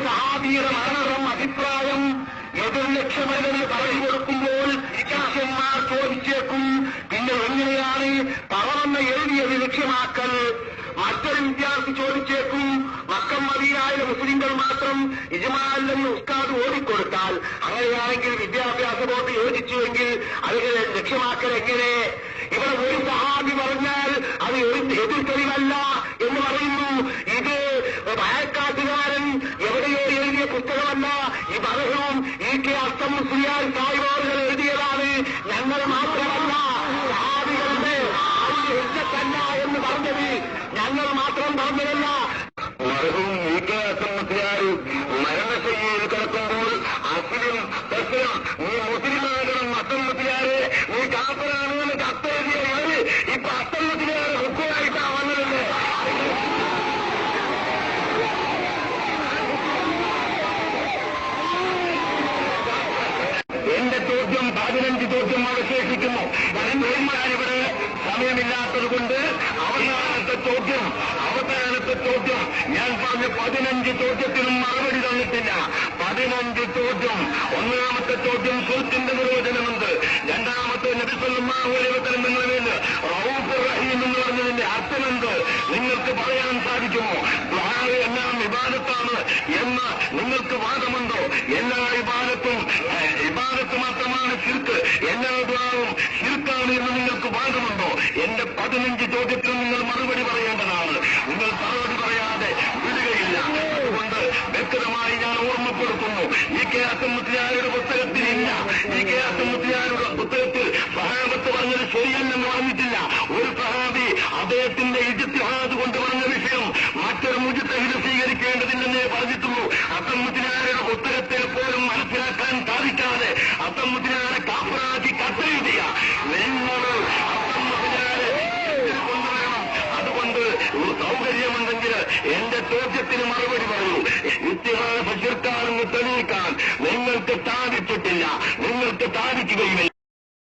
സഹാബിയുടെ മരണം അഭിപ്രായം എതിർ ലക്ഷ്യമല്ലെന്ന് പറഞ്ഞു കൊടുക്കുമ്പോൾ ശിഷ്യന്മാർ ചോദിച്ചേക്കും, പിന്നെ എങ്ങനെയാണ് പറവെന്ന് എഴുതിയത് ലക്ഷ്യമാക്കൽ? മറ്റൊരു വിദ്യാർത്ഥി ചോദിച്ചേക്കും, മക്കം മദീനയിലെ മുസ്ലിംകൾ മാത്രം ഇജ്മാഅല്ലെന്ന് ഉസ്താദ് ഓടിക്കൊടുത്താൽ, അങ്ങനെയാണെങ്കിൽ വിദ്യാഭ്യാസ ബോർഡ് യോജിച്ചുവെങ്കിൽ അത് ലക്ഷ്യമാക്കൽ എങ്ങനെ? ഇവിടെ ഒരു സഹാബി പറഞ്ഞാൽ അത് എതിർ തെളിവല്ല എന്ന് പറയുന്നു. ഇത് വയക്കാട്ടുകാരൻ എവിടെയോ എഴുതിയ പുസ്തകമല്ല. ഈ ബഹവും കെ അസ്തം മുസ്ലിയാർ സായിബോറുകൾ എഴുതിയതാണ്. ഞങ്ങൾ മാത്രമല്ല, സഹാബികളുടെ ഹിജ്ജത്തല്ല എന്ന് പറഞ്ഞത് ഞങ്ങൾ മാത്രം പറഞ്ഞതല്ല. മറുപും കെ അസ്തം മുസ്ലിയാർ മരണശയ്യയിൽ കിടക്കുമ്പോൾ അസ്ലിം തസ്ലിം നീ മുസ്ലിമാകണം, അസ്തം മുസ്ലിയാരെ നീ കാഫറാണെന്ന് കത്തെഴുതിയ ഇവര് ഇപ്പൊ അസ്തം മുസ്ലിയാരെ ഹുക്കുമായിട്ടാ വന്നതല്ലേ? എന്റെ ചോദ്യം 15 ചോദ്യം അവശേഷിക്കുന്നു. ഞാനിവിടെ സമയമില്ലാത്തത് കൊണ്ട് അവസാനത്തെ ചോദ്യം ഞാൻ പറഞ്ഞ 15 ചോദ്യത്തിനും മറുപടി തന്നിട്ടില്ല. 15 ചോദ്യം. ഒന്നാമത്തെ ചോദ്യം സുൽത്തിന്റെ നിർവചനമുണ്ട്. രണ്ടാമത്തെ നബി സല്ലല്ലാഹു അലൈഹി വസല്ലം നിങ്ങളിൽ റഊഫുർ റഹീം എന്ന് പറഞ്ഞതിന്റെ അർത്ഥമെന്ത് നിങ്ങൾക്ക് പറയാൻ സാധിക്കുമോ? ദുആ എല്ലാം ഇബാദത്താണ് എന്ന് നിങ്ങൾക്ക് വാദമുണ്ടോ? എല്ലാ ഇബാദത്ത് മാത്രമാണ് ശിർക്ക്, എല്ലാ ദുആവും ശിർക്കാണ് എന്ന് നിങ്ങൾക്ക് വാദമുണ്ടോ? എന്റെ 15 ചോദ്യത്തിന് നിങ്ങൾ മറുപടി പറയേണ്ടതാണ്. നിങ്ങൾ മറുപടി പറയാതെ വിടുകയില്ല. അതുകൊണ്ട് വ്യക്തമായി ഞാൻ ഓർമ്മപ്പെടുത്തുന്നു, ഈ കെ അസ്തം മുസ്ലിയാരുടെ പുസ്തകത്തിലില്ല. ഈ കെ അസ്തം മുസ്ലിയാരുടെ പുസ്തകത്തിൽ സഹാബത്ത് പറഞ്ഞത് ശരിയല്ലെന്ന് പറഞ്ഞിട്ടില്ല. ഒരു സഹാബി അദ്ദേഹത്തിന്റെ ഇജ്തിഹാദ് കൊണ്ട് പറഞ്ഞ വിഷയം മറ്റൊരു മുജ്തഹിദ് സ്വീകരിക്കേണ്ടതില്ലെന്നേ പറഞ്ഞിട്ടുള്ളൂ. അസ്തം മുസ്ലിയാരുടെ പുസ്തകത്തിൽ പോലും മനസ്സിലാക്കാൻ സാധിക്കാതെ അസ്തം മുസ്ലിയാരെ കാഫറാക്കി കത്തെഴുതിയ നിങ്ങൾ അസ്തം മുസ്ലിയാരെ കൊണ്ടുവരണം. അതുകൊണ്ട് സൗകര്യമുണ്ടെങ്കിൽ എന്റെ ചോദ്യത്തിന് മറുപടി പറയൂ. ഇജ്തിഹാദ്